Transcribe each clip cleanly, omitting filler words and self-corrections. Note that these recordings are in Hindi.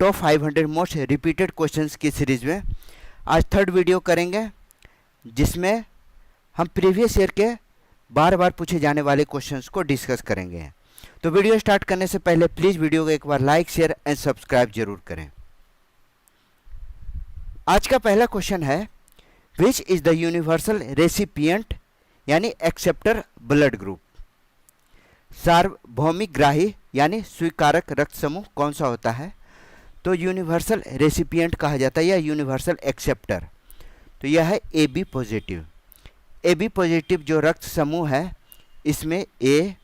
टॉप 500 मोस्ट रिपीटेड क्वेश्चंस की सीरीज में आज थर्ड वीडियो करेंगे, जिसमें हम प्रीवियस ईयर के बार बार पूछे जाने वाले क्वेश्चंस को डिस्कस करेंगे। तो वीडियो स्टार्ट करने से पहले प्लीज़ वीडियो को एक बार लाइक, शेयर एंड सब्सक्राइब जरूर करें। आज का पहला क्वेश्चन है, which is the universal recipient यानी एक्सेप्टर ब्लड ग्रुप। सार्वभौमिक ग्राही यानी स्वीकारक रक्त समूह कौन सा होता है? तो यूनिवर्सल रेसिपिएंट कहा जाता है या यूनिवर्सल एक्सेप्टर। तो यह है A B positive. A B positive जो रक्त समूह है, इसमें ए,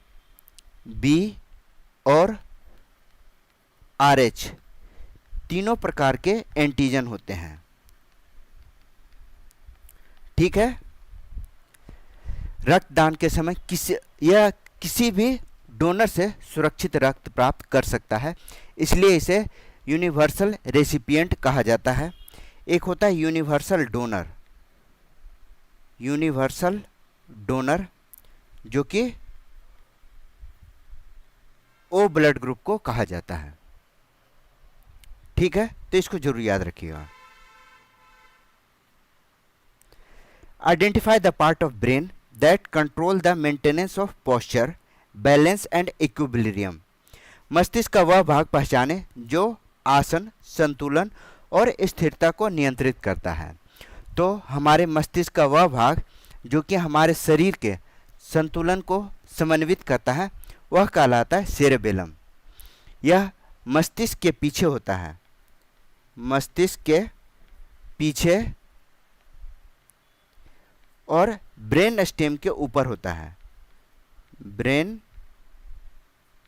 बी और आर एच तीनों प्रकार के एंटीजन होते हैं। ठीक है। रक्तदान के समय किसी भी डोनर से सुरक्षित रक्त प्राप्त कर सकता है, इसलिए इसे यूनिवर्सल रेसिपिएंट कहा जाता है। एक होता है यूनिवर्सल डोनर जो कि ओ ब्लड ग्रुप को कहा जाता है। ठीक है, तो इसको जरूर याद रखिएगा। Identify the part of brain that control the maintenance of posture, balance and equilibrium. मस्तिष्क का वह भाग पहचाने जो आसन, संतुलन और स्थिरता को नियंत्रित करता है। तो हमारे मस्तिष्क का वह भाग जो कि हमारे शरीर के संतुलन को समन्वित करता है, वह कहलाता है सेरेबेलम। यह मस्तिष्क के पीछे होता है, मस्तिष्क के पीछे और ब्रेन स्टेम के ऊपर होता है, ब्रेन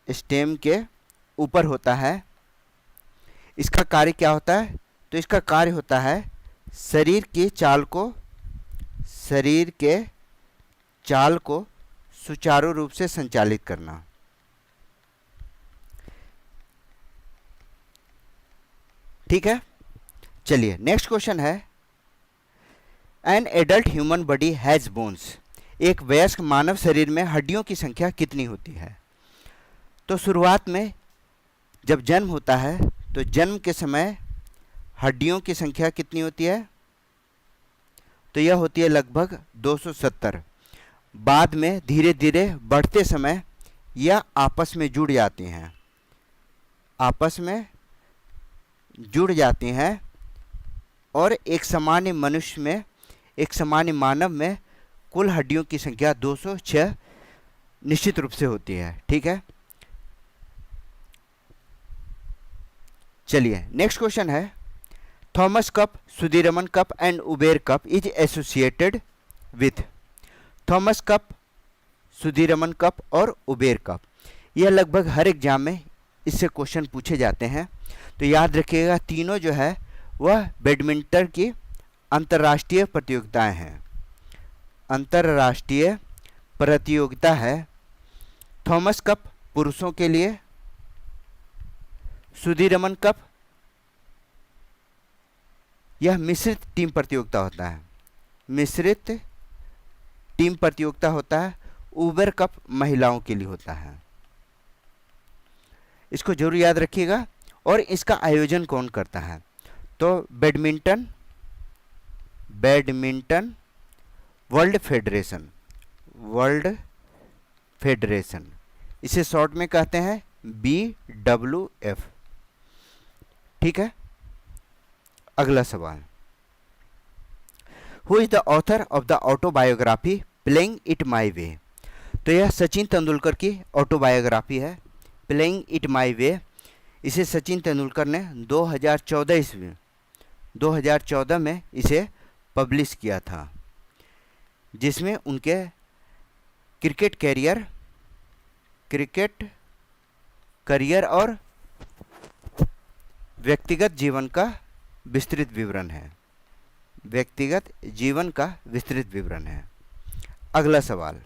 स्टेम के ऊपर होता है। इसका कार्य क्या होता है? तो इसका कार्य होता है शरीर के चाल को सुचारू रूप से संचालित करना। ठीक है, चलिए नेक्स्ट क्वेश्चन है, an adult human body has bones. एक वयस्क मानव शरीर में हड्डियों की संख्या कितनी होती है? तो शुरुआत में जब जन्म होता है तो जन्म के समय हड्डियों की संख्या कितनी होती है? तो यह होती है लगभग 270। बाद में धीरे धीरे बढ़ते समय यह आपस में जुड़ जाती हैं और एक सामान्य मानव में कुल हड्डियों की संख्या 206 निश्चित रूप से होती है। ठीक है, चलिए नेक्स्ट क्वेश्चन है, Thomas cup, Sudirman cup and Uber cup is associated with. Thomas cup, Sudirman cup और उबेर कप, यह लगभग हर एग्जाम में इससे क्वेश्चन पूछे जाते हैं। तो याद रखिएगा, तीनों जो है वह बैडमिंटन की अंतर्राष्ट्रीय प्रतियोगिताएं हैं, अंतर्राष्ट्रीय प्रतियोगिता है। थॉमस कप पुरुषों के लिए, सुदीरमन कप यह मिश्रित टीम प्रतियोगिता होता है। उबेर कप महिलाओं के लिए होता है। इसको जरूर याद रखिएगा। और इसका आयोजन कौन करता है? तो बैडमिंटन वर्ल्ड फेडरेशन, इसे शॉर्ट में कहते हैं BWF। ठीक है, अगला सवाल, who is the author of the autobiography playing it my way. तो यह सचिन तेंदुलकर की ऑटोबायोग्राफी है, प्लेइंग इट माई वे। इसे सचिन तेंदुलकर ने 2014 में इसे पब्लिश किया था, जिसमें उनके क्रिकेट करियर और व्यक्तिगत जीवन का विस्तृत विवरण है। अगला सवाल,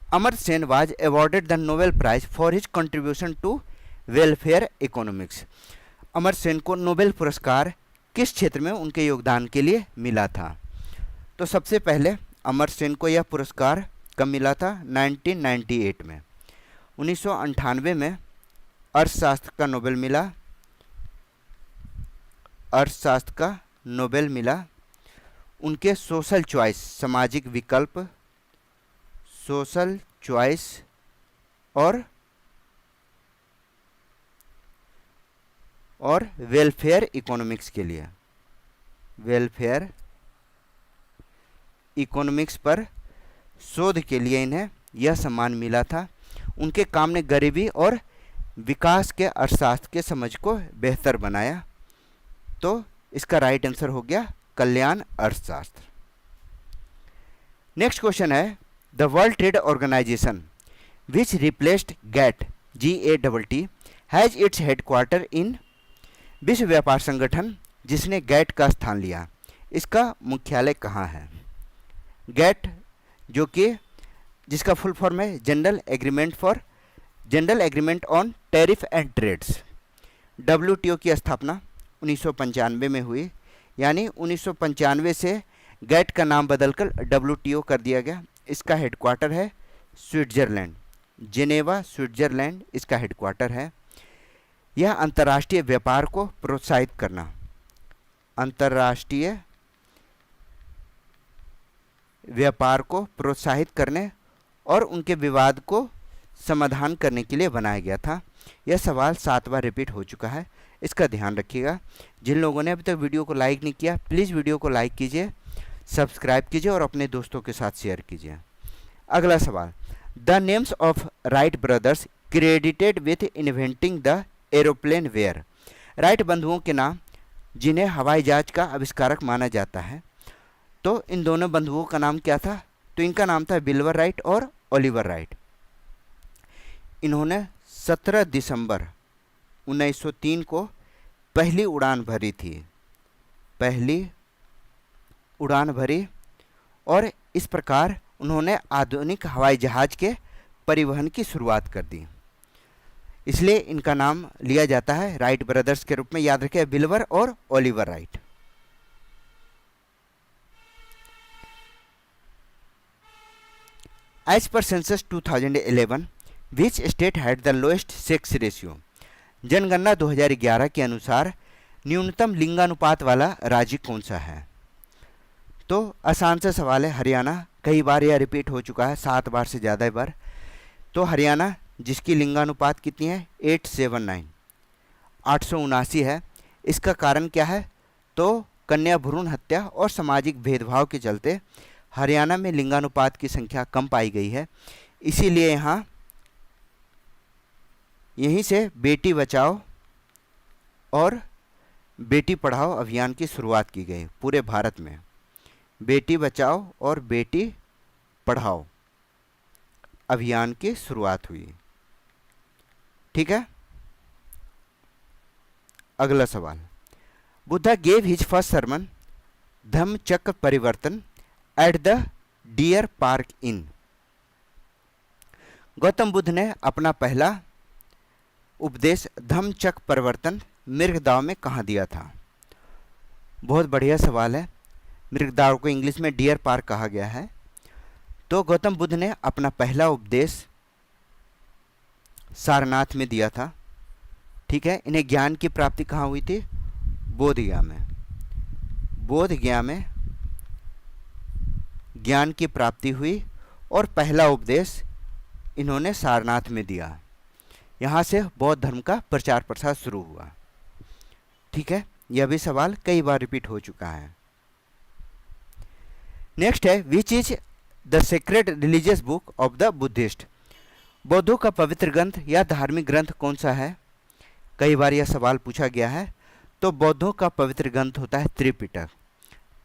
Amartya Sen was awarded the Nobel prize for his contribution to welfare economics. Amartya Sen को नोबेल पुरस्कार किस क्षेत्र में उनके योगदान के लिए मिला था? तो सबसे पहले अमर्त्य सेन को यह पुरस्कार कब मिला था? 1998 में। 1998 में अर्थशास्त्र का नोबेल मिला अर्थशास्त्र का नोबेल मिला। उनके सोशल चॉइस, सामाजिक विकल्प, सोशल चॉइस और वेलफेयर इकोनॉमिक्स के लिए, वेलफेयर इकोनॉमिक्स पर शोध के लिए इन्हें यह सम्मान मिला था। उनके काम ने गरीबी और विकास के अर्थशास्त्र के समझ को बेहतर बनाया। तो इसका राइट आंसर हो गया कल्याण अर्थशास्त्र। नेक्स्ट क्वेश्चन है, the world trade organisation which replaced GATT GATT has its headquarter in, विश्व व्यापार संगठन जिसने गैट का स्थान लिया, इसका मुख्यालय कहाँ है? गैट जो कि जिसका फुल फॉर्म है general agreement on tariff and trades. WTO की स्थापना 1995 में हुई, यानी 1995 से गैट का नाम बदलकर WTO कर दिया गया। इसका हेडक्वार्टर है स्विट्जरलैंड, जेनेवा स्विट्जरलैंड इसका हेडक्वार्टर है। यह अंतर्राष्ट्रीय व्यापार को प्रोत्साहित करना, अंतर्राष्ट्रीय व्यापार को प्रोत्साहित करने और उनके विवाद को समाधान करने के लिए बनाया गया था। यह सवाल 7 बार रिपीट हो चुका है, इसका ध्यान रखिएगा। जिन लोगों ने अभी तक वीडियो को लाइक नहीं किया, प्लीज़ वीडियो को लाइक कीजिए, सब्सक्राइब कीजिए और अपने दोस्तों के साथ शेयर कीजिए। अगला सवाल, the names of Wright brothers credited with inventing the aeroplane were. Wright बंधुओं के नाम जिन्हें हवाई जहाज का आविष्कारक माना जाता है। तो इन दोनों बंधुओं का नाम क्या था? तो इनका नाम था विल्बर राइट और ओलिवर राइट। इन्होंने 17 दिसंबर 1903 को पहली उड़ान भरी थी, पहली उड़ान भरी, और इस प्रकार उन्होंने आधुनिक हवाई जहाज के परिवहन की शुरुआत कर दी। इसलिए इनका नाम लिया जाता है राइट ब्रदर्स के रूप में। याद रखें, विल्बर और Oliver Wright. As per census 2011 which state had the lowest sex ratio. जनगणना 2011 के अनुसार न्यूनतम लिंगानुपात वाला राज्य कौन सा है? तो आसान सा सवाल है, हरियाणा। कई बार यह रिपीट हो चुका है, 7 बार से ज़्यादा बार। तो हरियाणा जिसकी लिंगानुपात कितनी है? 879, 879 है। इसका कारण क्या है? तो कन्या भ्रूण हत्या और सामाजिक भेदभाव के चलते हरियाणा में लिंगानुपात की संख्या कम पाई गई है। इसीलिए यहीं से बेटी बचाओ और बेटी पढ़ाओ अभियान की शुरुआत की गई। पूरे भारत में बेटी बचाओ और बेटी पढ़ाओ अभियान की शुरुआत हुई। ठीक है। अगला सवाल, Buddha gave his first sermon Dhammachakra Parivartan at the deer park in. Gautam Buddha ने अपना पहला उपदेश धम्मचक्र परिवर्तन मृगदाव में कहाँ दिया था? बहुत बढ़िया सवाल है। मृगदाव को इंग्लिश में डियर पार्क कहा गया है। तो गौतम बुद्ध ने अपना पहला उपदेश सारनाथ में दिया था। ठीक है। इन्हें ज्ञान की प्राप्ति कहाँ हुई थी? बोधगया में। बोधगया में ज्ञान की प्राप्ति हुई और पहला उपदेश इन्होंने सारनाथ में दिया। यहाँ से बौद्ध धर्म का प्रचार प्रसार शुरू हुआ। ठीक है। यह भी सवाल कई बार रिपीट हो चुका है। नेक्स्ट है, which is the sacred religious book of the Buddhist. बौद्धों का पवित्र ग्रंथ या धार्मिक ग्रंथ कौन सा है? कई बार यह सवाल पूछा गया है। तो बौद्धों का पवित्र ग्रंथ होता है त्रिपिटक।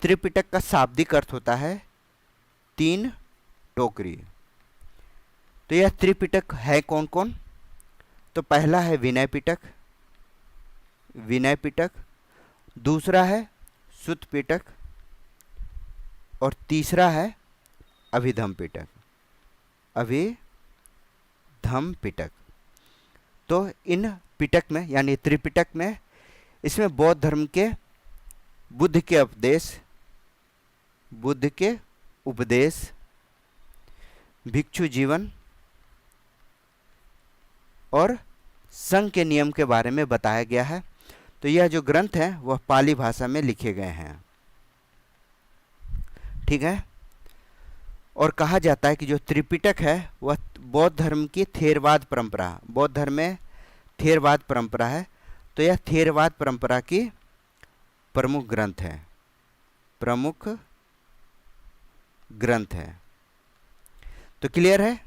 त्रिपिटक का शाब्दिक अर्थ होता है 3 टोकरी। तो यह त्रिपिटक है कौन कौन? तो पहला है विनय पिटक, विनय पिटक। दूसरा है सुत्त पिटक और तीसरा है अभिधम पिटक, अभिधम पिटक। तो इन पिटक में यानी त्रिपिटक में इसमें बौद्ध धर्म के बुद्ध के उपदेश, भिक्षु जीवन और संघ के नियम के बारे में बताया गया है। तो यह जो ग्रंथ हैं वह पाली भाषा में लिखे गए हैं। ठीक है। और कहा जाता है कि जो त्रिपिटक है वह बौद्ध धर्म की थेरवाद परंपरा, बौद्ध धर्म में थेरवाद परंपरा है, तो यह थेरवाद परंपरा की प्रमुख ग्रंथ है, प्रमुख ग्रंथ है। तो क्लियर है।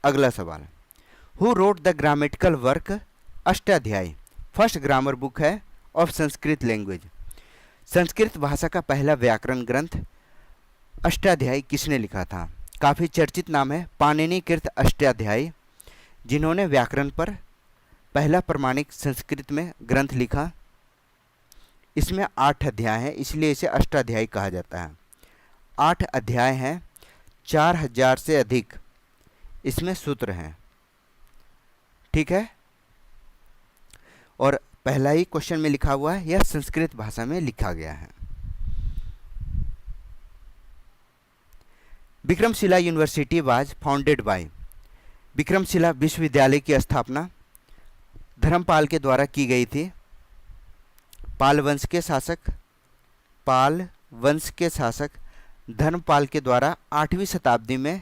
अगला सवाल, who wrote the grammatical work Ashtadhyayi, first grammar book है ऑफ संस्कृत लैंग्वेज। संस्कृत भाषा का पहला व्याकरण ग्रंथ अष्टाध्यायी किसने लिखा था? काफ़ी चर्चित नाम है पाणिनि कृत अष्टाध्यायी, जिन्होंने व्याकरण पर पहला प्रमाणिक संस्कृत में ग्रंथ लिखा। इसमें 8 अध्याय हैं, इसलिए इसे अष्टाध्यायी कहा जाता है। 8 अध्याय हैं, 4000 से अधिक इसमें सूत्र हैं। ठीक है। और पहला ही क्वेश्चन में लिखा हुआ है यह संस्कृत भाषा में लिखा गया है। Vikramshila university was founded by, Vikramshila विश्वविद्यालय की स्थापना धर्मपाल के द्वारा की गई थी। पाल वंश के शासक धर्मपाल के द्वारा 8वीं शताब्दी में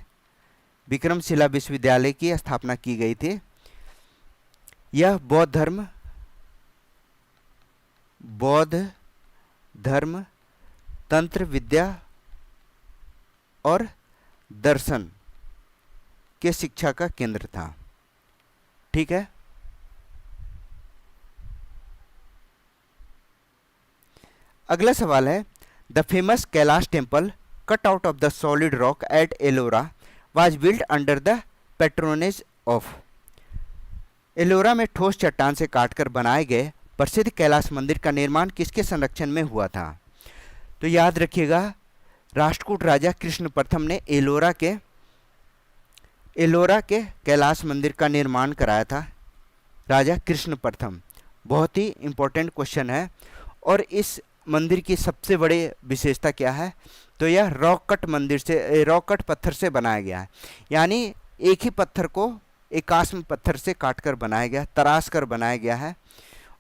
विक्रमशिला विश्वविद्यालय की स्थापना की गई थी। यह बौद्ध धर्म, तंत्र विद्या और दर्शन के शिक्षा का केंद्र था। ठीक है। अगला सवाल है, the famous Kailash temple cut out of the solid rock at Ellora was built under the patronage of. Ellora में ठोस चट्टान से काटकर बनाए गए प्रसिद्ध कैलाश मंदिर का निर्माण किसके संरक्षण में हुआ था? तो याद रखिएगा, राष्ट्रकूट राजा कृष्ण प्रथम ने एलोरा के कैलाश मंदिर का निर्माण कराया था, राजा कृष्ण प्रथम। बहुत ही इम्पोर्टेंट क्वेश्चन है। और इस मंदिर की सबसे बड़ी विशेषता क्या है? तो यह रॉक कट पत्थर से बनाया गया है, यानी एक ही पत्थर को एकास्म पत्थर से काटकर बनाया गया, तराश कर बनाया गया है।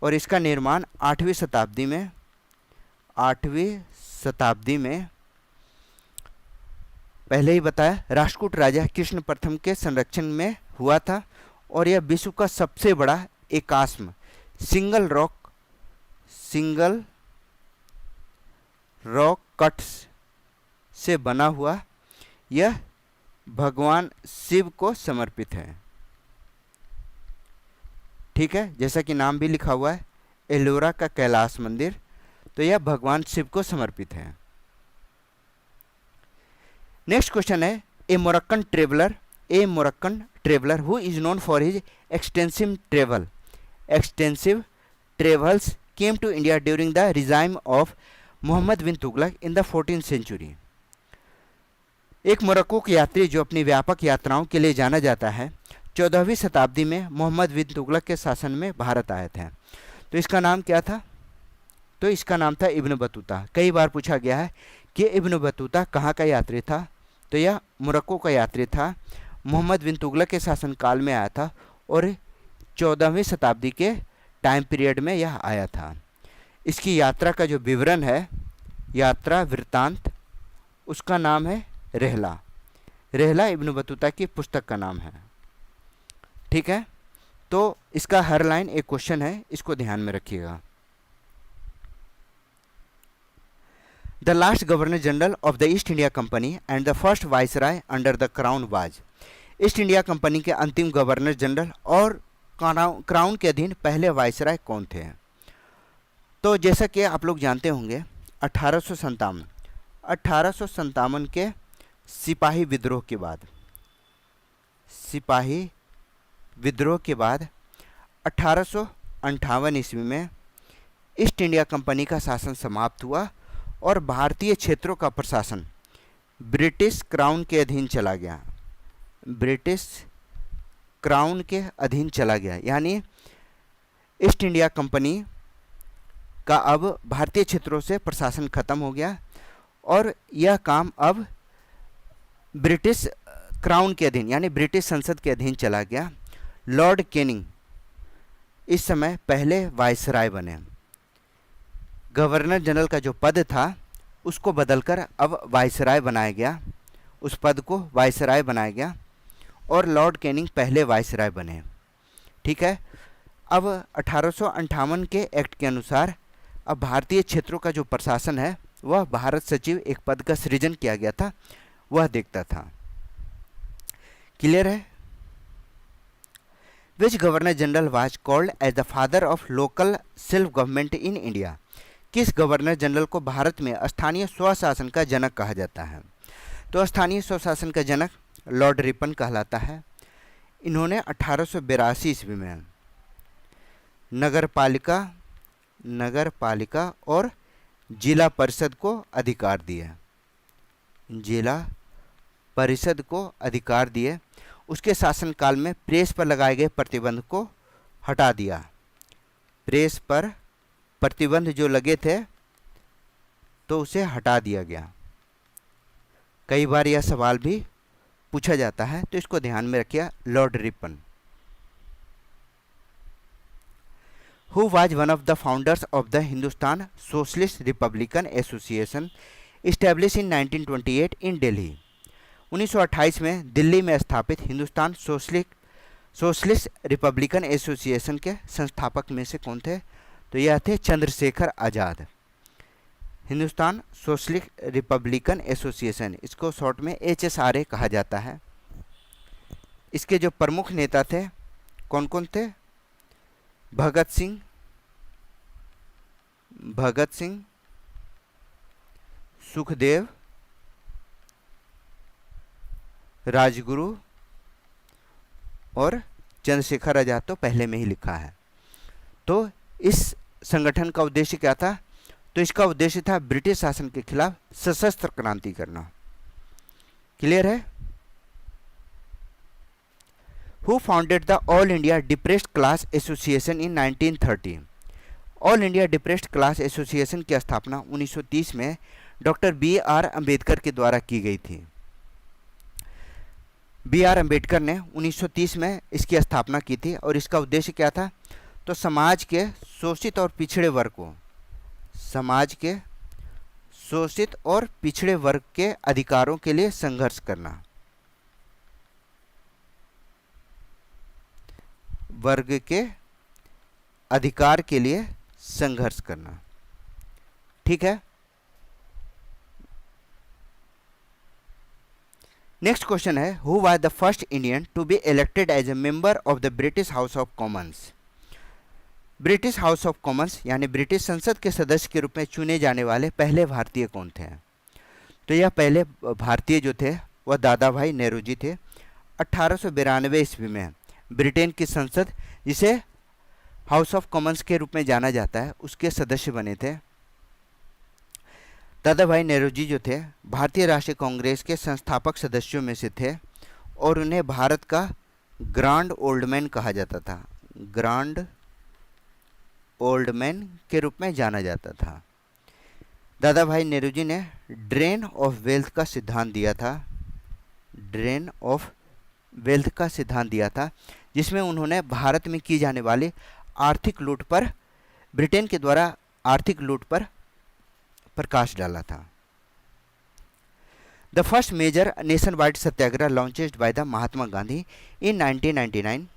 और इसका निर्माण 8वीं शताब्दी में पहले ही बताया राष्ट्रकूट राजा कृष्ण प्रथम के संरक्षण में हुआ था। और यह विश्व का सबसे बड़ा एकास्म सिंगल रॉक कट से बना हुआ यह भगवान शिव को समर्पित है। ठीक है। जैसा कि नाम भी लिखा हुआ है एलोरा का कैलाश मंदिर, तो यह भगवान शिव को समर्पित है। नेक्स्ट क्वेश्चन है, a Moroccan traveller who is known for his extensive travels came to India during the regime of Mohammad bin Tughlaq in the 14th century. एक मोरक्को के यात्री जो अपनी व्यापक यात्राओं के लिए जाना जाता है, 14वीं शताब्दी में मोहम्मद बिन तुगलक के शासन में भारत आए थे। तो इसका नाम क्या था? तो इसका नाम था इब्न बतूता। कई बार पूछा गया है कि इब्न बतूता कहाँ का यात्री था? तो यह मोरक्को का यात्री था, मोहम्मद बिन तुगलक के शासनकाल में आया था और 14वीं शताब्दी के टाइम पीरियड में यह आया था। इसकी यात्रा का जो विवरण है, यात्रा वृत्तांत, उसका नाम है रहला इब्न बतूता की पुस्तक का नाम है। ठीक है। तो इसका हर लाइन एक क्वेश्चन है, इसको ध्यान में रखिएगा। The last governor general of the east India company and the first viceroy under the crown was. East India company के अंतिम गवर्नर जनरल और क्राउन के अधीन पहले वाइसराय कौन थे? तो जैसा कि आप लोग जानते होंगे 1857 के सिपाही विद्रोह के बाद 1858 ईस्वी में ईस्ट इंडिया कंपनी का शासन समाप्त हुआ और भारतीय क्षेत्रों का प्रशासन ब्रिटिश क्राउन के अधीन चला गया। यानी ईस्ट इंडिया कंपनी का अब भारतीय क्षेत्रों से प्रशासन खत्म हो गया और यह काम अब ब्रिटिश क्राउन के अधीन यानी ब्रिटिश संसद के अधीन चला गया। लॉर्ड इस समय पहले वायसराय बने। गवर्नर जनरल का जो पद था उसको बदलकर अब वायसराय बनाया गया, उस पद को वायसराय बनाया गया और लॉर्ड कैनिंग पहले वायसराय बने। ठीक है। अब 1858 के एक्ट के अनुसार अब भारतीय क्षेत्रों का जो प्रशासन है वह भारत सचिव, एक पद का सृजन किया गया था, वह देखता था। क्लियर है। Which governor general was called as the father of local self government in India? किस गवर्नर जनरल को भारत में स्थानीय स्वशासन का जनक कहा जाता है? तो स्थानीय स्वशासन का जनक लॉर्ड रिपन कहलाता है। इन्होंने 1882 ईस्वी में नगर पालिका और जिला परिषद को अधिकार दिए, जिला परिषद को अधिकार दिए। उसके शासनकाल में प्रेस पर लगाए गए प्रतिबंध को हटा दिया। प्रेस पर प्रतिबंध जो लगे थे तो उसे हटा दिया गया। कई बार यह सवाल भी पूछा जाता है तो इसको ध्यान में रखिए। Lord Ripon. Who was one of the founders of the Hindustan Socialist Republican Association established in 1928 in Delhi? 1928 में दिल्ली में स्थापित हिंदुस्तान सोशलिस्ट रिपब्लिकन एसोसिएशन के संस्थापक में से कौन थे? तो यह थे Chandrashekhar Azad. Hindustan socialist Republican association, इसको शॉर्ट में HSRA कहा जाता है। इसके जो प्रमुख नेता थे कौन कौन थे? भगत सिंह, सुखदेव, राजगुरु और चंद्रशेखर आजाद। तो पहले में ही लिखा है। तो इस संगठन का उद्देश्य क्या था? तो इसका उद्देश्य था ब्रिटिश शासन के खिलाफ सशस्त्र क्रांति करना। क्लियर है। Who founded the All India Depressed Class Association in 1930? All India depressed class association की स्थापना 1930 में डॉक्टर B.R. अम्बेडकर के द्वारा की गई थी। B.R. अम्बेडकर ने 1930 में इसकी स्थापना की थी और इसका उद्देश्य क्या था? तो समाज के शोषित और पिछड़े वर्ग को, समाज के शोषित और पिछड़े वर्ग के अधिकारों के लिए संघर्ष करना, वर्ग के अधिकार के लिए संघर्ष करना। ठीक है। नेक्स्ट क्वेश्चन है, who was the first Indian to be elected as a member of the British House of Commons? British House of Commons यानी ब्रिटिश संसद के सदस्य के रूप में चुने जाने वाले पहले भारतीय कौन थे? तो यह पहले भारतीय जो थे वह दादा भाई नेहरू जी थे। 1892 ईस्वी में ब्रिटेन की संसद, जिसे हाउस ऑफ कॉमन्स के रूप में जाना जाता है, उसके सदस्य बने थे। दादा भाई नेहरू जी जो थे भारतीय राष्ट्रीय कांग्रेस के संस्थापक सदस्यों में से थे और उन्हें भारत का ग्रांड ओल्ड मैन कहा जाता था, ग्रांड ओल्ड मैन के रूप में जाना जाता था। दादा भाई नेहरू जी ने ड्रेन ऑफ वेल्थ का सिद्धांत दिया था, ड्रेन ऑफ वेल्थ का सिद्धांत दिया था, जिसमें उन्होंने भारत में की जाने वाली आर्थिक लूट पर, ब्रिटेन के द्वारा आर्थिक लूट पर प्रकाश डाला था। The first major nation wide satyagraha launched by the Mahatma Gandhi in 1999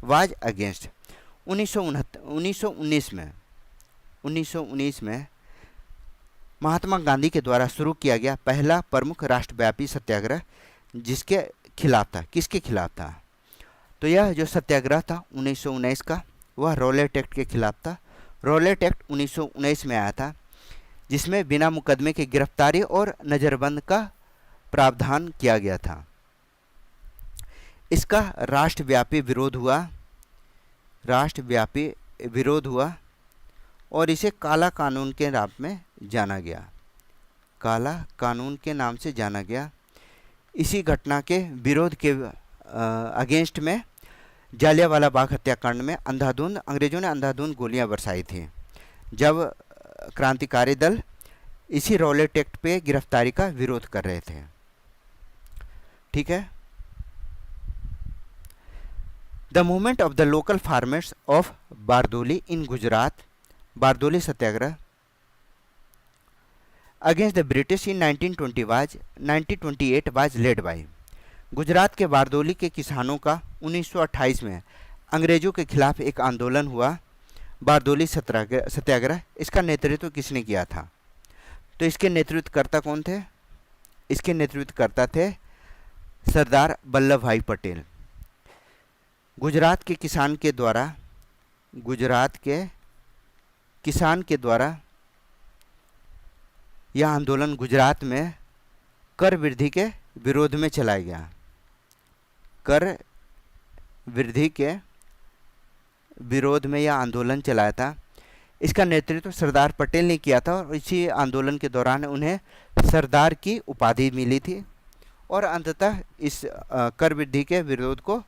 was against. 1919 में महात्मा गांधी के द्वारा शुरू किया गया पहला प्रमुख राष्ट्रव्यापी सत्याग्रह जिसके खिलाफ था, किसके खिलाफ था? तो यह जो सत्याग्रह था 1919 का, वह रॉलेट एक्ट के खिलाफ था। रॉलेट एक्ट 1919 में आया था, जिसमें बिना मुकदमे की गिरफ्तारी और नज़रबंद का प्रावधान किया गया था। इसका राष्ट्रव्यापी विरोध हुआ और इसे काला कानून के नाम में जाना गया, काला कानून के नाम से जाना गया। इसी घटना के विरोध के अगेंस्ट में जालियांवाला बाग हत्याकांड में अंग्रेजों ने अंधाधुंध गोलियां बरसाई थी, जब क्रांतिकारी दल इसी रॉलेट एक्ट पे गिरफ्तारी का विरोध कर रहे थे। ठीक है। The movement of the local farmers of Bardoli in Gujarat, Bardoli Satyagraha against the British in 1928 was led by. Gujarat के बारदोली के किसानों का 1928 में अंग्रेजों के खिलाफ एक आंदोलन हुआ, बारदोली सत्याग्रह। इसका नेतृत्व किसने किया था? तो इसके नेतृत्वकर्ता कौन थे? इसके नेतृत्वकर्ता थे सरदार वल्लभ भाई पटेल। गुजरात के किसान के द्वारा यह आंदोलन गुजरात में कर वृद्धि के विरोध में चलाया गया। कर वृद्धि के विरोध में यह आंदोलन चलाया था। इसका नेतृत्व सरदार पटेल ने किया था और इसी आंदोलन के दौरान उन्हें सरदार की उपाधि मिली थी और अंततः इस कर वृद्धि के विरोध को,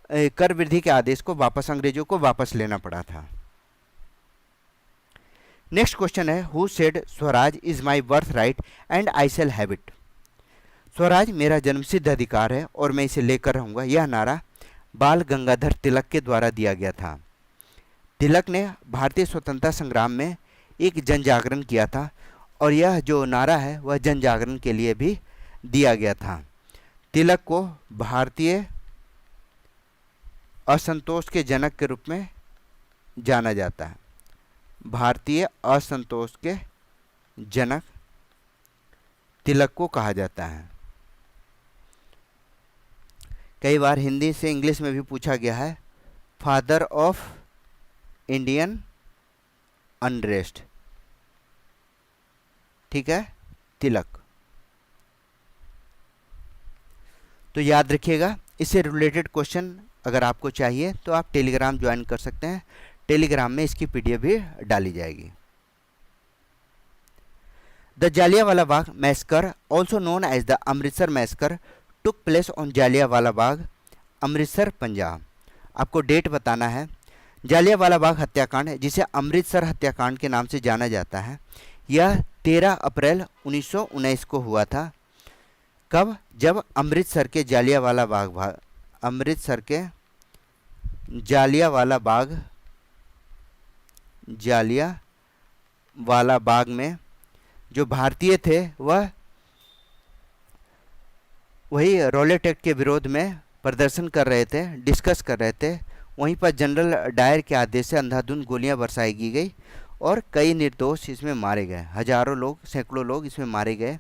कर वृद्धि के आदेश को अंग्रेजों को वापस लेना पड़ा था। नेक्स्ट क्वेश्चन है, who said Swaraj is my birth right and I shall have it. Swaraj मेरा जन्मसिद्ध अधिकार है और मैं इसे लेकर रहूँगा। यह नारा बाल गंगाधर तिलक के द्वारा दिया गया था। तिलक ने भारतीय स्वतंत्रता संग्राम में एक जन जागरण किया था और यह जो नारा है वह जन जागरण के लिए भी दिया गया था। तिलक को भारतीय असंतोष के जनक के रूप में जाना जाता है। भारतीय असंतोष के जनक तिलक को कहा जाता है। कई बार हिंदी से इंग्लिश में भी पूछा गया है, फादर ऑफ इंडियन अनरेस्ट, ठीक है, तिलक। तो याद रखिएगा, इससे रिलेटेड क्वेश्चन अगर आपको चाहिए तो आप टेलीग्राम ज्वाइन कर सकते हैं। टेलीग्राम में इसकी पीडीएफ भी डाली जाएगी। The Jallianwala Bagh massacre, also known as the Amritsar massacre, took place on Jallianwala Bagh, Amritsar, Punjab. आपको डेट बताना है। जालियांवाला बाग हत्याकांड, जिसे अमृतसर हत्याकांड के नाम से जाना जाता है, यह 13 अप्रैल 1919 को हुआ था। कब? जब अमृतसर के जालियांवाला बाग में जो भारतीय थे वह वही रॉलेट एक्ट के विरोध में प्रदर्शन कर रहे थे, डिस्कस कर रहे थे। वहीं पर जनरल डायर के आदेश से अंधाधुंध गोलियां बरसाई की गई और कई निर्दोष इसमें मारे गए। हजारों लोग, सैकड़ों लोग इसमें मारे गए।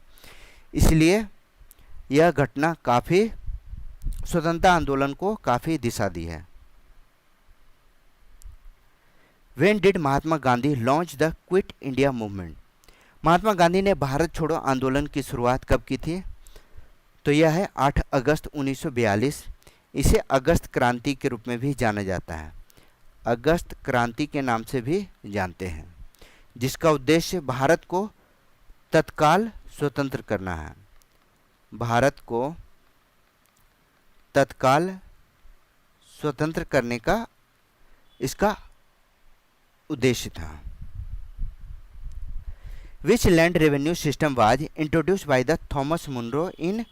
इसलिए यह घटना काफ़ी स्वतंत्रता आंदोलन को काफ़ी दिशा दी है। When did Mahatma Gandhi launch the quit India movement? Mahatma Gandhi ने भारत छोड़ो आंदोलन की शुरुआत कब की थी? तो यह है 8 अगस्त 1942। इसे अगस्त क्रांति के रूप में भी जाना जाता है। अगस्त क्रांति के नाम से भी जानते हैं, जिसका उद्देश्य भारत को तत्काल स्वतंत्र करना है। भारत को तत्काल स्वतंत्र करने का इसका उद्देश्य था। Which land revenue system was introduced by the Thomas Munro in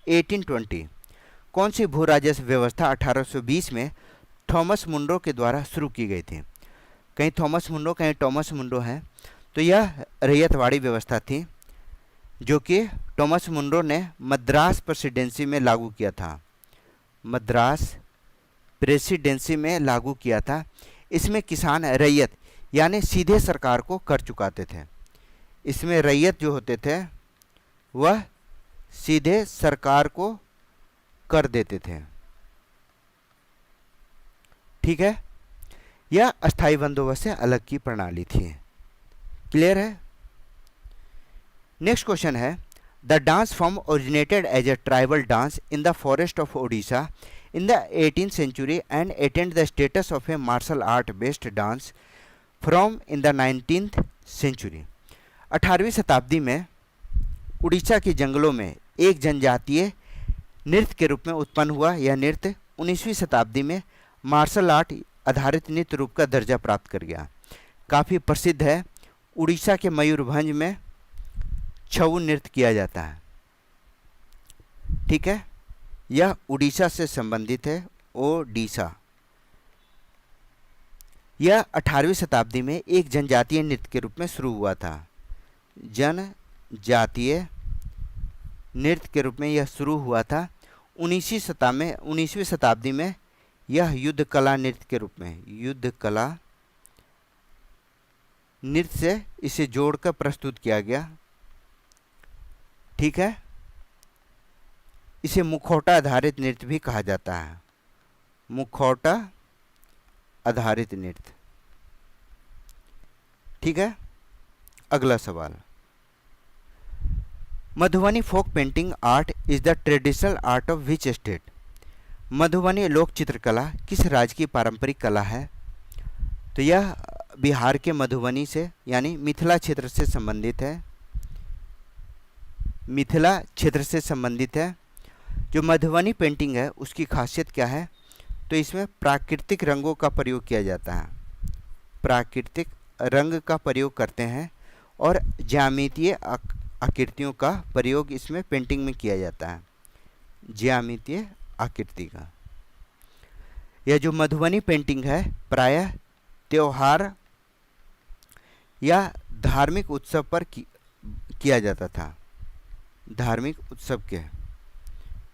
1820? कौन सी भू राजस्व व्यवस्था 1820 में थॉमस मुनरो के द्वारा शुरू की गई थी? कहीं थॉमस मुनरो, कहीं टॉमस मुनरो है। तो यह रैयतवाड़ी व्यवस्था थी जो कि थॉमस मुनरो ने मद्रास प्रेसिडेंसी में लागू किया था। मद्रास प्रेसिडेंसी में लागू किया था। इसमें किसान रैयत यानी सीधे सरकार को कर चुकाते थे। इसमें रैयत जो होते थे वह सीधे सरकार को कर देते थे। ठीक है, यह अस्थाई बंदोबस्त से अलग की प्रणाली थी। क्लियर है? नेक्स्ट क्वेश्चन है, the dance form originated as a tribal dance in the forest of Odisha in the 18th century and attained the status of a martial art based dance from in the 19th century। 18वीं शताब्दी में उड़ीसा के जंगलों में एक जनजातीय नृत्य के रूप में उत्पन्न हुआ। यह नृत्य 19वीं शताब्दी में मार्शल आर्ट आधारित नृत्य रूप का दर्जा प्राप्त कर गया। काफ़ी प्रसिद्ध है। उड़ीसा के मयूरभंज में छऊ नृत्य किया जाता है। ठीक है, यह उड़ीसा से संबंधित है। ओडिशा, यह 18वीं शताब्दी में एक जनजातीय नृत्य के रूप में शुरू हुआ था। जनजातीय नृत्य के रूप में यह शुरू हुआ था। 19वीं शताब्दी में यह युद्ध कला नृत्य के रूप में, युद्ध कला नृत्य से इसे जोड़कर प्रस्तुत किया गया। ठीक है, इसे मुखौटा आधारित नृत्य भी कहा जाता है, मुखौटा आधारित नृत्य। ठीक है, अगला सवाल, Madhubani folk painting art is the traditional art of which state? Madhubani लोक चित्रकला किस राज्य की पारंपरिक कला है? तो यह बिहार के मधुबनी से यानी मिथिला क्षेत्र से संबंधित है, मिथिला क्षेत्र से संबंधित है। जो मधुबनी पेंटिंग है उसकी खासियत क्या है? तो इसमें प्राकृतिक रंगों का प्रयोग किया जाता है, प्राकृतिक रंग का प्रयोग करते हैं और ज्यामितीय आकृतियों का प्रयोग इसमें पेंटिंग में किया जाता है, ज्यामितीय आकृति का। यह जो मधुबनी पेंटिंग है प्रायः त्योहार या धार्मिक उत्सव पर किया जाता था, धार्मिक उत्सव के।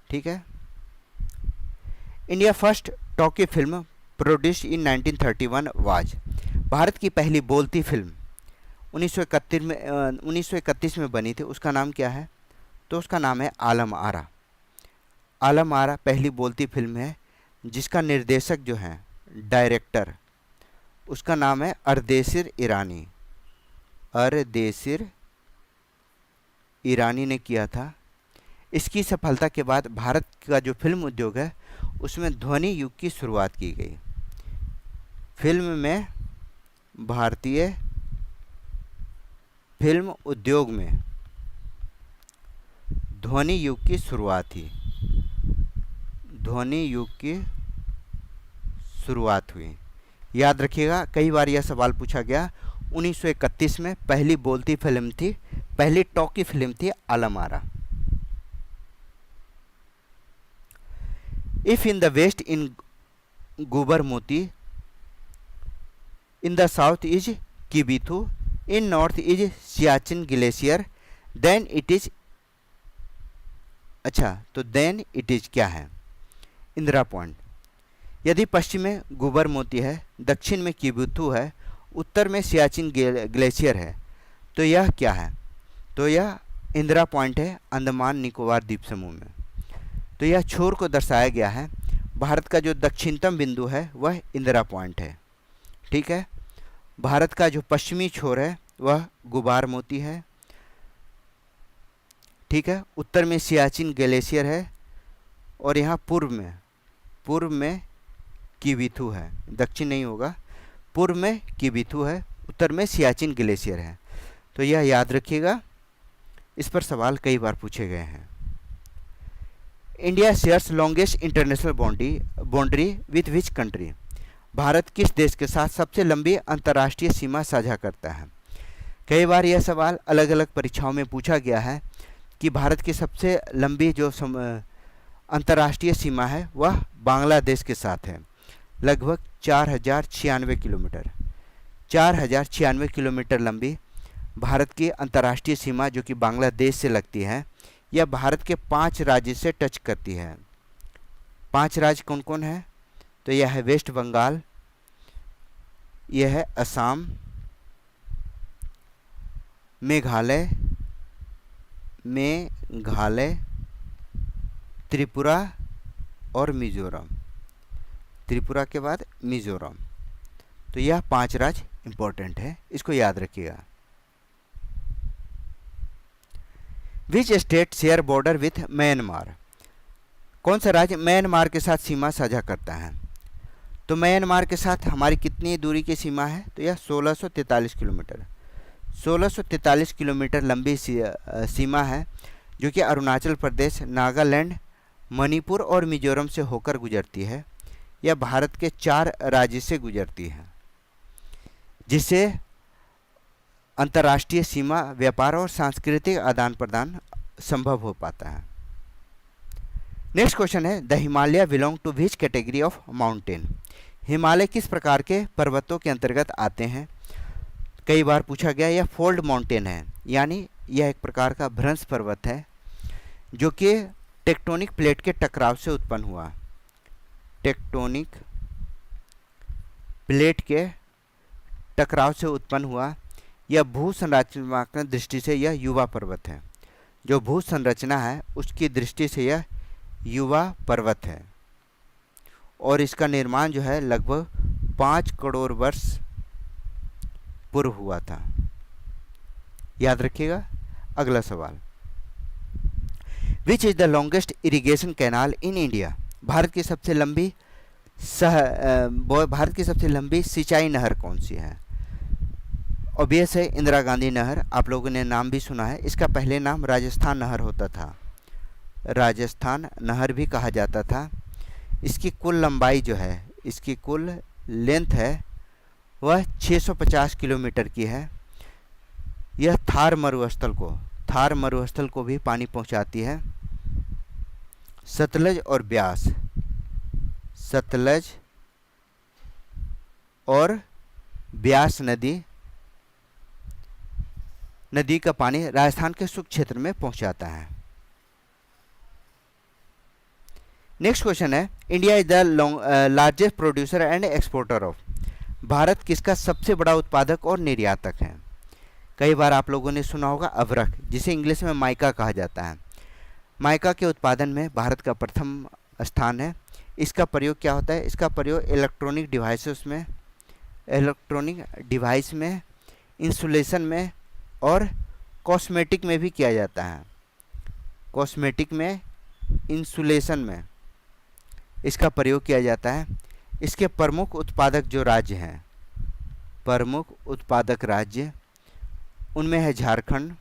ठीक है, India first talkie film produced in 1931 was? Bharat की पहली बोलती फिल्म 1931 में बनी थी, उसका नाम क्या है? तो उसका नाम है आलम आरा। आलम आरा पहली बोलती फिल्म है जिसका निर्देशक जो है, डायरेक्टर, उसका नाम है अर्देशिर ईरानी। अर्देशिर ईरानी ने किया था। इसकी सफलता के बाद भारत का जो फिल्म उद्योग है उसमें ध्वनि युग की शुरुआत की गई। फिल्म में, भारतीय फिल्म उद्योग में ध्वनि युग की शुरुआत थी, ध्वनि युग की शुरुआत हुई। याद रखिएगा, कई बार यह सवाल पूछा गया। 1931 में पहली बोलती फिल्म थी, पहली टॉकी फिल्म थी Alam Ara. If in the west in Gubarmoti, in the south is Kibithu, in north is Siachen Glacier, then it is, अच्छा तो then it is क्या है? इंदिरा पॉइंट। यदि पश्चिम में गुबरमोती है, दक्षिण में किबिथु है, उत्तर में सियाचिन ग्लेशियर है, तो यह क्या है? तो यह इंदिरा पॉइंट है अंडमान निकोबार द्वीप समूह में। तो यह छोर को दर्शाया गया है। भारत का जो दक्षिणतम बिंदु है वह इंदिरा पॉइंट है। ठीक है, भारत का जो पश्चिमी छोर है वह गुबार मोती है। ठीक है, उत्तर में सियाचिन ग्लेशियर है और यहाँ पूर्व में किबिथु है, दक्षिण नहीं होगा, पूर्व में किबिथु है, उत्तर में सियाचिन ग्लेशियर है। तो यह याद रखिएगा, इस पर सवाल कई बार पूछे गए हैं। India shares longest international boundary with which country? Bharat किस देश के साथ सबसे लंबी अंतर्राष्ट्रीय सीमा साझा करता है? कई बार यह सवाल अलग अलग परीक्षाओं में पूछा गया है कि भारत की सबसे लंबी जो अंतर्राष्ट्रीय सीमा है वह बांग्लादेश के साथ है, लगभग 4096 किलोमीटर। 4096 किलोमीटर लंबी भारत की अंतर्राष्ट्रीय सीमा जो कि बांग्लादेश से लगती है, यह भारत के 5 राज्य से टच करती है। 5 राज्य कौन कौन है? तो यह है वेस्ट बंगाल, यह है असम, मेघालय, त्रिपुरा और मिजोरम। त्रिपुरा के बाद मिजोरम। तो यह 5 राज्य इंपॉर्टेंट है, इसको याद रखिएगा। Which state share border with Myanmar? कौन सा राज्य म्यांमार के साथ सीमा साझा करता है? तो म्यांमार के साथ हमारी कितनी दूरी की सीमा है? तो यह 1643 किलोमीटर। 1643 किलोमीटर लंबी सीमा है जो कि अरुणाचल प्रदेश, नागालैंड, मणिपुर और मिजोरम से होकर गुजरती है। यह भारत के 4 राज्य से गुजरती है, जिससे अंतर्राष्ट्रीय सीमा, व्यापार और सांस्कृतिक आदान प्रदान संभव हो पाता है। नेक्स्ट क्वेश्चन है, the Himalaya belong to which category of mountain? Himalaya किस प्रकार के पर्वतों के अंतर्गत आते हैं? कई बार पूछा गया। यह फोल्ड माउंटेन है, यानी यह एक प्रकार का भ्रंश पर्वत है जो कि टेक्टोनिक प्लेट के टकराव से उत्पन्न हुआ। टेक्टोनिक प्लेट के टकराव से उत्पन्न हुआ। यह भू संरचनात्मक दृष्टि से यह युवा पर्वत है। जो भू संरचना है उसकी दृष्टि से यह युवा पर्वत है और इसका निर्माण जो है लगभग 5 करोड़ वर्ष पूर्व हुआ था। याद रखिएगा। अगला सवाल, which is the longest irrigation canal in India? Bharat की सबसे लंबी सिंचाई नहर कौन सी है? ऑब्वियस है, इंदिरा गांधी नहर। आप लोगों ने नाम भी सुना है। इसका पहले नाम राजस्थान नहर होता था, राजस्थान नहर भी कहा जाता था। इसकी कुल लंबाई जो है, इसकी कुल लेंथ है वह 650 किलोमीटर की है। यह थार मरुस्थल को भी पानी पहुंचाती है। सतलज और ब्यास नदी का पानी राजस्थान के शुष्क क्षेत्र में पहुंचाता है। नेक्स्ट क्वेश्चन है, India is the largest producer and exporter of? Bharat किसका सबसे बड़ा उत्पादक और निर्यातक है? कई बार आप लोगों ने सुना होगा अभ्रक, जिसे इंग्लिश में माइका कहा जाता है। माइका के उत्पादन में भारत का प्रथम स्थान है। इसका प्रयोग क्या होता है? इसका प्रयोग इलेक्ट्रॉनिक डिवाइस में, इंसुलेशन में और कॉस्मेटिक में भी किया जाता है। कॉस्मेटिक में, इंसुलेशन में इसका प्रयोग किया जाता है। इसके प्रमुख उत्पादक जो राज्य हैं, प्रमुख उत्पादक राज्य उनमें है झारखंड,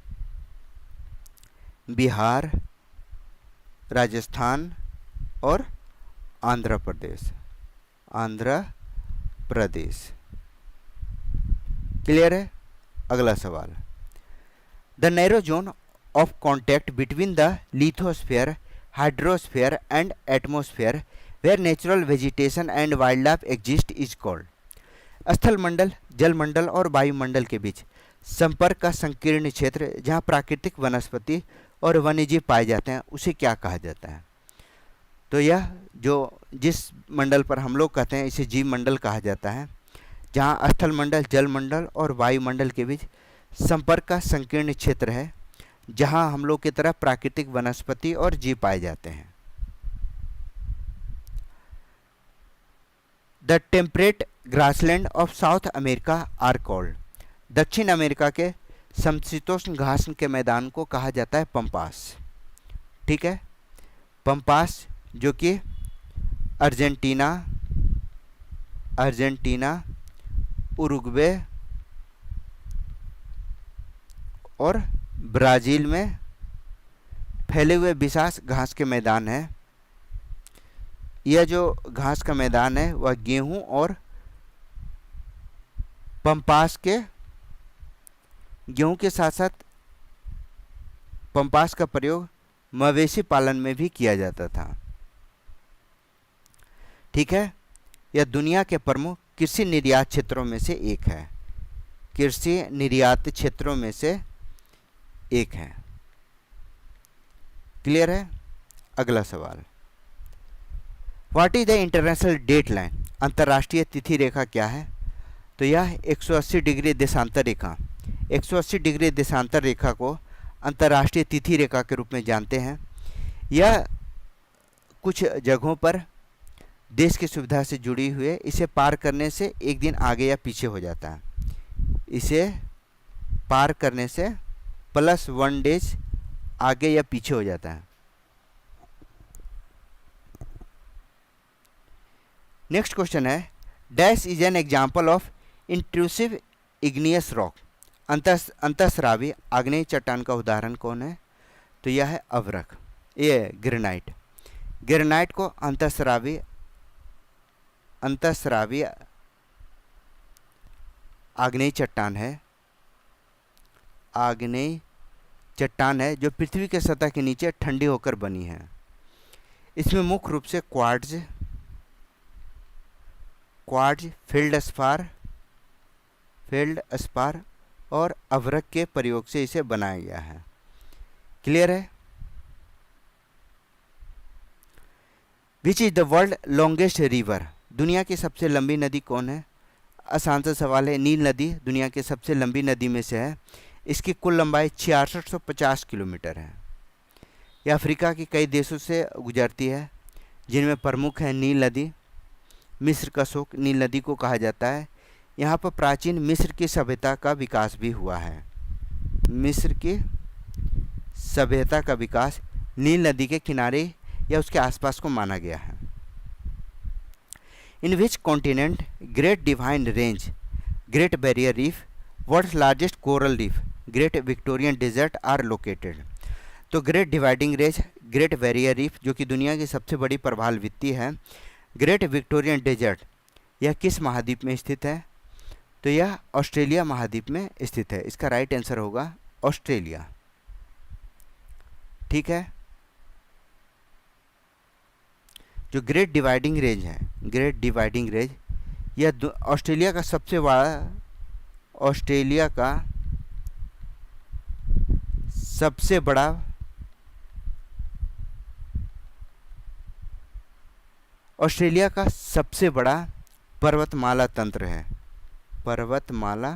बिहार, राजस्थान और आंध्र प्रदेश। क्लियर है? अगला सवाल, the narrow zone of contact between the lithosphere, hydrosphere and atmosphere where natural vegetation and wild life exist is called? स्थल मंडल, जलमंडल और वायुमंडल के बीच संपर्क का संकीर्ण क्षेत्र जहाँ प्राकृतिक वनस्पति और वन्यजीव पाए जाते हैं उसे क्या कहा जाता है? तो यह जिस मंडल पर हम लोग कहते हैं इसे जीव मंडल कहा जाता है। जहाँ स्थल मंडल, जलमंडल और वायुमंडल के बीच संपर्क का संकीर्ण क्षेत्र है, जहाँ हम लोग की तरह प्राकृतिक वनस्पति और जीव पाए जाते हैं। The temperate grassland of South America are called? दक्षिण अमेरिका के समशीतोष्ण घास के मैदान को कहा जाता है पंपास। ठीक है, पंपास जो कि अर्जेंटीना, उरुग्वे और ब्राज़ील में फैले हुए विशाल घास के मैदान है। यह जो घास का मैदान है वह गेहूं और गेहूं के साथ साथ पंपास का प्रयोग मवेशी पालन में भी किया जाता था। ठीक है, यह दुनिया के प्रमुख कृषि निर्यात क्षेत्रों में से एक है। कृषि निर्यात क्षेत्रों में से एक है। क्लियर है? अगला सवाल, what is the international date line? अंतर्राष्ट्रीय तिथि रेखा क्या है? तो यह 180 डिग्री देशांतर रेखा, 180 डिग्री देशांतर रेखा को अंतर्राष्ट्रीय तिथि रेखा के रूप में जानते हैं। यह कुछ जगहों पर देश की सुविधा से जुड़ी हुई है। इसे पार करने से एक दिन आगे या पीछे हो जाता है। इसे पार करने से +1 डेज आगे या पीछे हो जाता है। नेक्स्ट क्वेश्चन है, dash is an example of intrusive igneous rock? अंतःस्रावी आग्नेय चट्टान का उदाहरण कौन है? तो यह है अभ्रक, ये ग्रेनाइट। ग्रेनाइट को अंतःस्रावी आग्नेय चट्टान है जो पृथ्वी के सतह के नीचे ठंडी होकर बनी है। इसमें मुख्य रूप से क्वार्ट्ज, फील्ड स्पार और अभ्रक के प्रयोग से इसे बनाया गया है। क्लियर है? Which is the world longest river, दुनिया की सबसे लंबी नदी कौन है? आसान सा सवाल है। नील नदी दुनिया की सबसे लंबी नदी में से है। इसकी कुल लंबाई 6650 किलोमीटर है। यह अफ्रीका के कई देशों से गुजरती है, जिनमें प्रमुख है नील नदी। मिस्र का शोक नील नदी को कहा जाता है। यहाँ पर प्राचीन मिस्र की सभ्यता का विकास भी हुआ है। मिस्र की सभ्यता का विकास नील नदी के किनारे या उसके आसपास को माना गया है। In which continent Great Dividing Range, Great Barrier Reef, world's largest coral reef, Great Victorian Desert are located. तो Great Dividing Range, Great Barrier Reef जो कि दुनिया की सबसे बड़ी प्रवाल भित्ति है, ग्रेट विक्टोरियन डेजर्ट यह किस महाद्वीप में स्थित है? तो यह ऑस्ट्रेलिया महाद्वीप में स्थित है। इसका राइट आंसर होगा ऑस्ट्रेलिया। ठीक है। जो ग्रेट डिवाइडिंग रेंज है, ग्रेट डिवाइडिंग रेंज यह ऑस्ट्रेलिया का सबसे बड़ा, ऑस्ट्रेलिया का सबसे बड़ा ऑस्ट्रेलिया का सबसे बड़ा पर्वतमाला तंत्र है। पर्वतमाला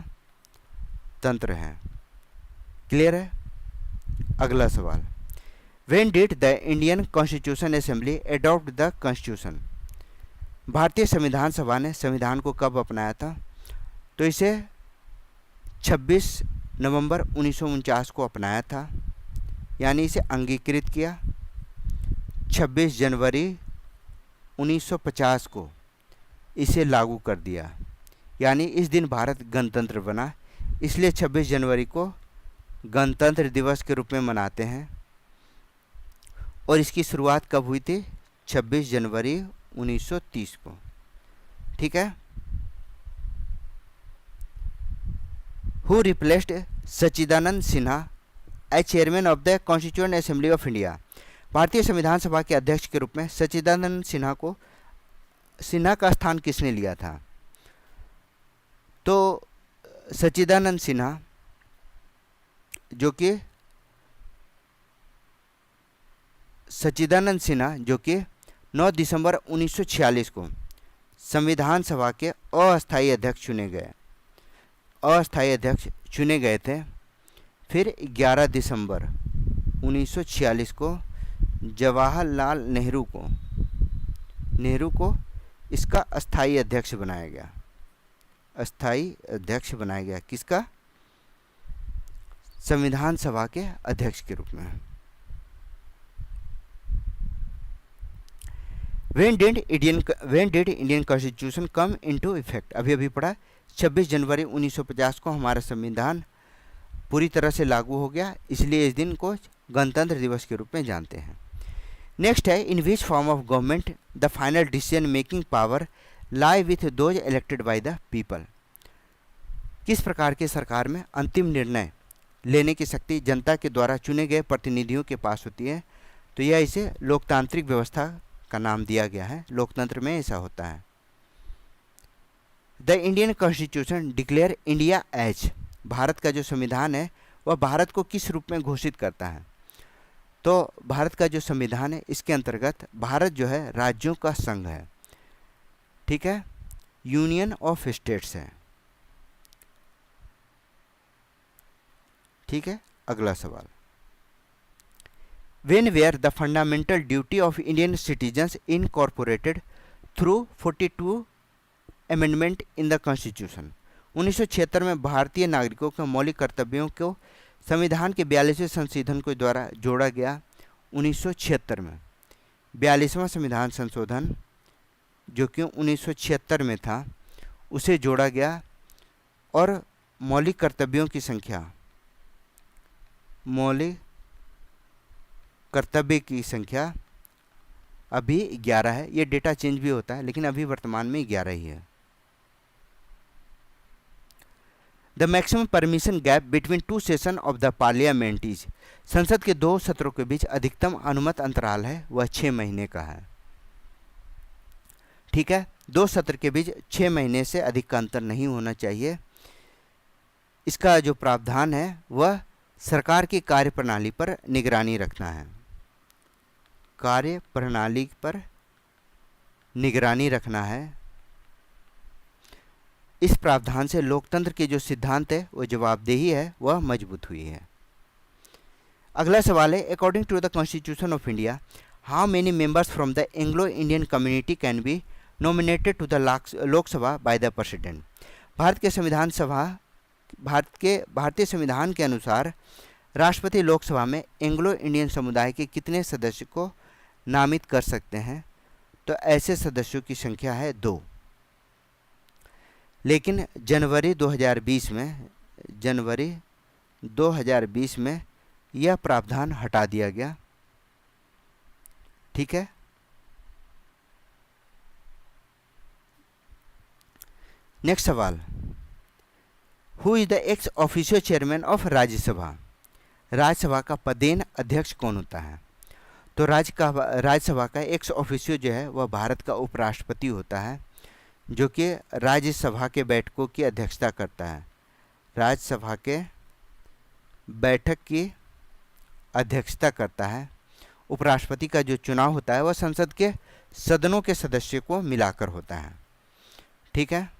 तंत्र है। क्लियर है? अगला सवाल, when did the Indian constitution assembly adopt the constitution, भारतीय संविधान सभा ने संविधान को कब अपनाया था? तो इसे 26 नवंबर 1949 को अपनाया था, यानी इसे अंगीकृत किया। 26 जनवरी 1950 को इसे लागू कर दिया, यानी इस दिन भारत गणतंत्र बना। इसलिए 26 जनवरी को गणतंत्र दिवस के रूप में मनाते हैं। और इसकी शुरुआत कब हुई थी? 26 जनवरी 1930 को। ठीक है। Who replaced Sachchidanand Sinha as chairman of the constituent assembly of India, भारतीय संविधान सभा के अध्यक्ष के रूप में सच्चिदानंद सिन्हा का स्थान किसने लिया था? तो सच्चिदानंद सिन्हा जो कि 9 दिसंबर 1946 को संविधान सभा के अस्थायी अध्यक्ष चुने गए थे। फिर 11 दिसंबर 1946 को जवाहरलाल नेहरू को इसका अस्थायी अध्यक्ष बनाया गया। किसका? संविधान सभा के अध्यक्ष के रूप में। When did Indian constitution come into effect, अभी पढ़ा 26 जनवरी 1950 को हमारा संविधान पूरी तरह से लागू हो गया, इसलिए इस दिन को गणतंत्र दिवस के रूप में जानते हैं। नेक्स्ट है, in which form of government the final decision making power lie with those elected by the people, किस प्रकार की सरकार में अंतिम निर्णय लेने की शक्ति जनता के द्वारा चुने गए प्रतिनिधियों के पास होती है? तो यह इसे लोकतांत्रिक व्यवस्था का नाम दिया गया है। लोकतंत्र में ऐसा होता है। The Indian constitution declare India as, Bharat का जो संविधान है वह भारत को किस रूप में घोषित करता है? तो भारत का जो संविधान है इसके अंतर्गत भारत जो है राज्यों का संघ है। ठीक है, यूनियन ऑफ स्टेट्स है। ठीक है। अगला सवाल, When were the fundamental duty of Indian citizens incorporated through 42 Amendment in the Constitution? 1976 में भारतीय नागरिकों के मौलिक कर्तव्यों को संविधान के 42वें संशोधन के द्वारा जोड़ा गया। 1976 में 42वां संविधान संशोधन जो कि 1976 में था उसे जोड़ा गया और मौलिक कर्तव्यों की संख्या, मौलिक कर्तव्य की संख्या अभी 11 है। ये डेटा चेंज भी होता है लेकिन अभी वर्तमान में 11 ही है। The maximum permission gap between 2 session of the parliament is, संसद के 2 सत्रों के बीच अधिकतम अनुमत अंतराल है वह 6 महीने का है। ठीक है, दो सत्र के बीच 6 महीने से अधिक का अंतर नहीं होना चाहिए। इसका जो प्रावधान है वह सरकार की कार्यप्रणाली पर निगरानी रखना है। कार्यप्रणाली पर निगरानी रखना है। इस प्रावधान से लोकतंत्र के जो सिद्धांत है वो जवाबदेही है वह मजबूत हुई है। अगला सवाल है, according to the constitution of India how many members from the Anglo Indian community can be nominated to the Lok Sabha by the president. भारतीय संविधान के अनुसार राष्ट्रपति लोकसभा में एंग्लो इंडियन समुदाय के कितने सदस्य को नामित कर सकते हैं? तो ऐसे सदस्यों की संख्या है 2। लेकिन जनवरी 2020 में यह प्रावधान हटा दिया गया। ठीक है। नेक्स्ट सवाल, who is the ex officio chairman of Rajya Sabha. Rajya Sabha का पदेन अध्यक्ष कौन होता है? तो राज्यसभा का एक्स ऑफिशियो जो है वह भारत का उपराष्ट्रपति होता है, जो कि राज्यसभा के बैठकों की अध्यक्षता करता है। राज्यसभा के बैठक की अध्यक्षता करता है। उपराष्ट्रपति का जो चुनाव होता है वह संसद के सदनों के सदस्यों को मिलाकर होता है। ठीक है।